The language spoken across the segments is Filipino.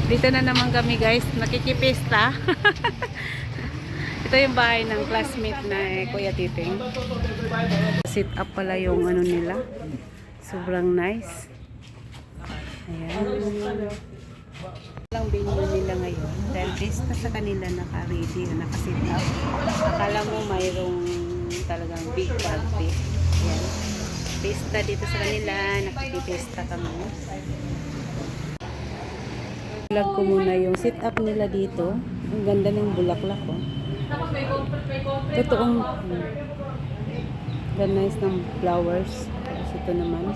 Dito na naman kami guys, nakikipista. Ito yung bahay ng classmate na Kuya Titing. Sit up pala yung ano nila. Sobrang nice. Ayan. Lang venue nila ngayon. Dahil pista sa kanila naka-ready, naka-sit up. Akala mo mayroong talagang big party. Ayan. Pista dito sa kanila, nakikipista kami. Vlog ko muna yung sit up nila dito. Ang ganda ng bulaklak ko. Totoong the nice ng flowers. Tapos ito naman.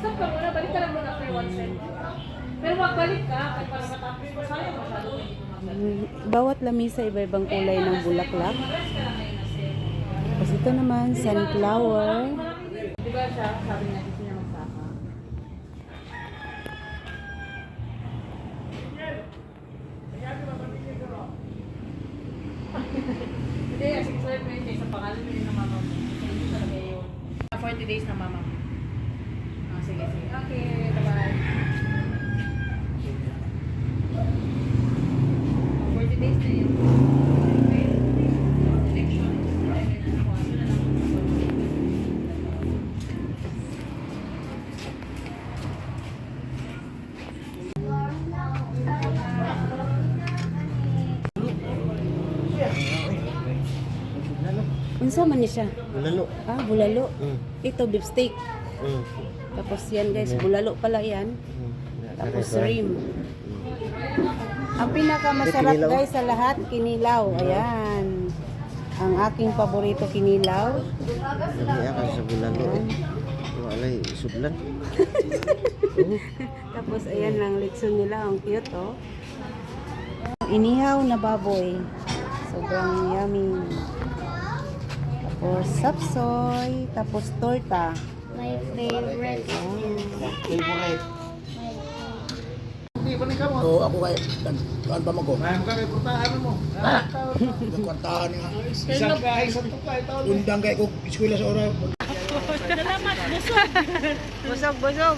Bawat lamisa iba-ibang kulay ng bulaklak. Tapos ito naman sunflower. Diba siya, sabi niya gusto niya magsaka. Hindi, 6 days sa pangalan nyo ng mama mo. Hindi talaga yun. 40 days na mama mo. Sige, sige. Okay, bye-bye. 40 days na yun. Unsa man niya siya? Bulalo. Ah, bulalo. Mm. Ito beef steak. Mm. Tapos yan guys, bulalo pala yan. Tapos shrimp. Ang pinakamasarap guys sa lahat, kinilaw. Ayan. Ang aking paborito, kinilaw. Dami akan sa bulalo eh. Walay sudlan. Tapos ayan lang litson nila, ang cute oh. Inihaw na baboy. Sobrang yummy. Tapos sapsoy, tapos torta. My favorite. Favorite. Oo, ako kay kan pa mo ko. Mayroon ka may putahan mo. Nagkwartahan nga. Isang bahay sa tukay ito. Undang kay ko eskwela sa oras. Busog, busog.